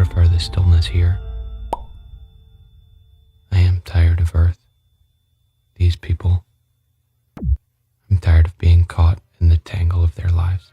prefer the stillness here. I am tired of Earth, these people. I'm tired of being caught in the tangle of their lives.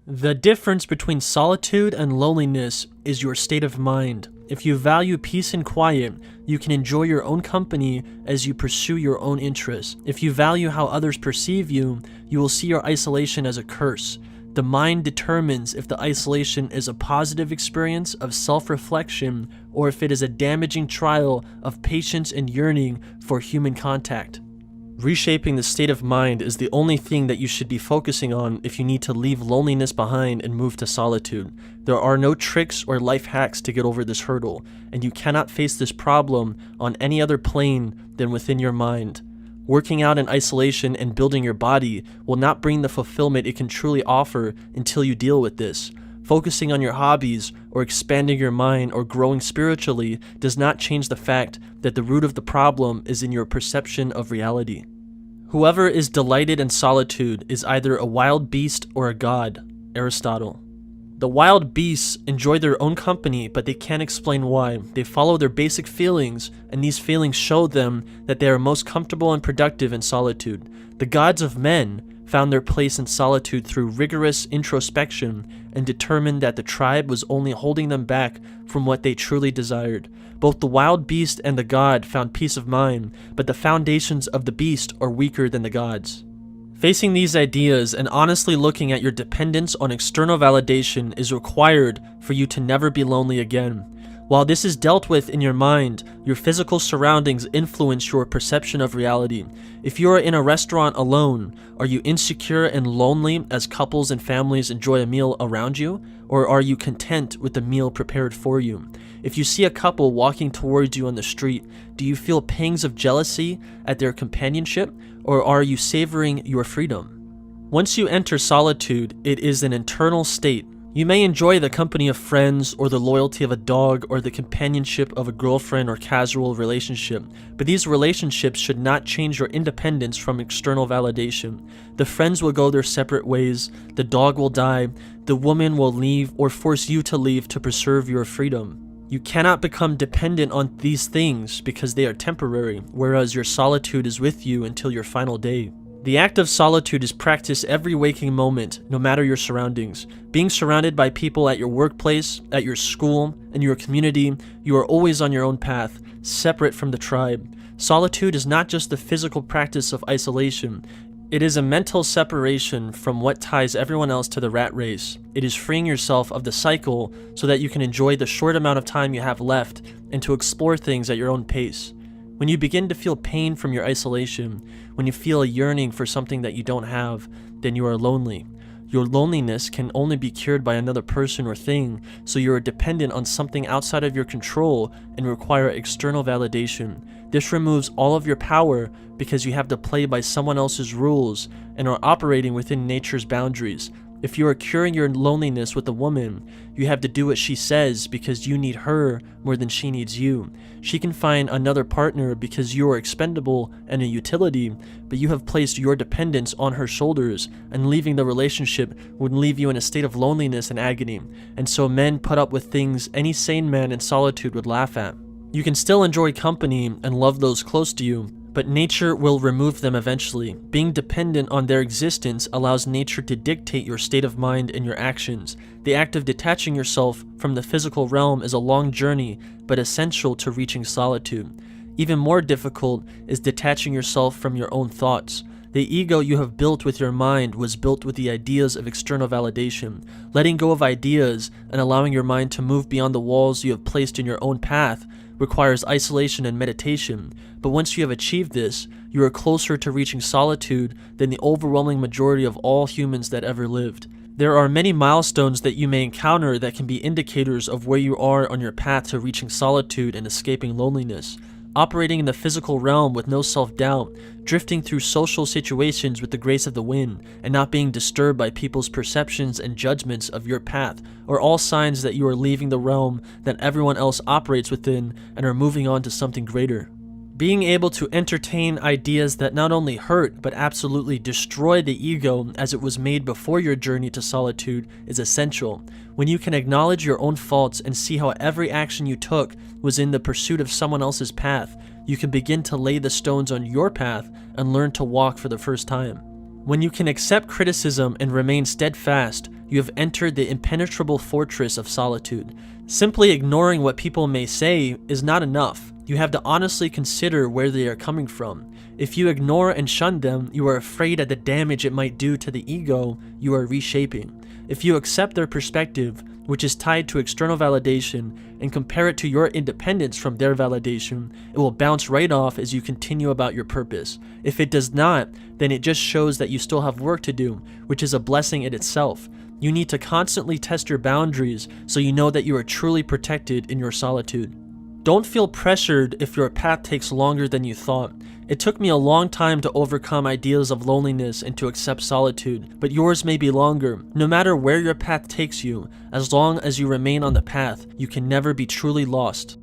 The difference between solitude and loneliness is your state of mind. If you value peace and quiet, you can enjoy your own company as you pursue your own interests. If you value how others perceive you, you will see your isolation as a curse. The mind determines if the isolation is a positive experience of self-reflection or if it is a damaging trial of patience and yearning for human contact. Reshaping the state of mind is the only thing that you should be focusing on if you need to leave loneliness behind and move to solitude. There are no tricks or life hacks to get over this hurdle, and you cannot face this problem on any other plane than within your mind. Working out in isolation and building your body will not bring the fulfillment it can truly offer until you deal with this. Focusing on your hobbies or expanding your mind or growing spiritually does not change the fact that the root of the problem is in your perception of reality. Whoever is delighted in solitude is either a wild beast or a god. Aristotle. The wild beasts enjoy their own company, but they can't explain why. They follow their basic feelings, and these feelings show them that they are most comfortable and productive in solitude. The gods of men found their place in solitude through rigorous introspection and determined that the tribe was only holding them back from what they truly desired. Both the wild beast and the god found peace of mind, but the foundations of the beast are weaker than the gods. Facing these ideas and honestly looking at your dependence on external validation is required for you to never be lonely again. While this is dealt with in your mind, your physical surroundings influence your perception of reality. If you are in a restaurant alone, are you insecure and lonely as couples and families enjoy a meal around you? Or are you content with the meal prepared for you? If you see a couple walking towards you on the street, do you feel pangs of jealousy at their companionship? Or are you savoring your freedom? Once you enter solitude, it is an internal state. You may enjoy the company of friends or the loyalty of a dog or the companionship of a girlfriend or casual relationship, but these relationships should not change your independence from external validation. The friends will go their separate ways, the dog will die, the woman will leave or force you to leave to preserve your freedom. You cannot become dependent on these things because they are temporary, whereas your solitude is with you until your final day. The act of solitude is practiced every waking moment, no matter your surroundings. Being surrounded by people at your workplace, at your school, in your community, you are always on your own path, separate from the tribe. Solitude is not just the physical practice of isolation. It is a mental separation from what ties everyone else to the rat race. It is freeing yourself of the cycle so that you can enjoy the short amount of time you have left and to explore things at your own pace. When you begin to feel pain from your isolation, when you feel a yearning for something that you don't have, then you are lonely. Your loneliness can only be cured by another person or thing, so you are dependent on something outside of your control and require external validation. This removes all of your power because you have to play by someone else's rules and are operating within nature's boundaries. If you are curing your loneliness with a woman, you have to do what she says because you need her more than she needs you. She can find another partner because you are expendable and a utility, but you have placed your dependence on her shoulders, and leaving the relationship would leave you in a state of loneliness and agony. And so men put up with things any sane man in solitude would laugh at. You can still enjoy company and love those close to you, but nature will remove them eventually. Being dependent on their existence allows nature to dictate your state of mind and your actions. The act of detaching yourself from the physical realm is a long journey, but essential to reaching solitude. Even more difficult is detaching yourself from your own thoughts. The ego you have built with your mind was built with the ideas of external validation. Letting go of ideas and allowing your mind to move beyond the walls you have placed in your own path requires isolation and meditation, but once you have achieved this, you are closer to reaching solitude than the overwhelming majority of all humans that ever lived. There are many milestones that you may encounter that can be indicators of where you are on your path to reaching solitude and escaping loneliness. operating in the physical realm with no self-doubt, drifting through social situations with the grace of the wind, and not being disturbed by people's perceptions and judgments of your path, are all signs that you are leaving the realm that everyone else operates within and are moving on to something greater. Being able to entertain ideas that not only hurt, but absolutely destroy the ego as it was made before your journey to solitude is essential. When you can acknowledge your own faults and see how every action you took was in the pursuit of someone else's path, you can begin to lay the stones on your path and learn to walk for the first time. When you can accept criticism and remain steadfast, you have entered the impenetrable fortress of solitude. Simply ignoring what people may say is not enough. You have to honestly consider where they are coming from. If you ignore and shun them, you are afraid of the damage it might do to the ego you are reshaping. If you accept their perspective, which is tied to external validation, and compare it to your independence from their validation, it will bounce right off as you continue about your purpose. If it does not, then it just shows that you still have work to do, which is a blessing in itself. You need to constantly test your boundaries so you know that you are truly protected in your solitude. Don't feel pressured if your path takes longer than you thought. It took me a long time to overcome ideas of loneliness and to accept solitude, but yours may be longer. No matter where your path takes you, as long as you remain on the path, you can never be truly lost.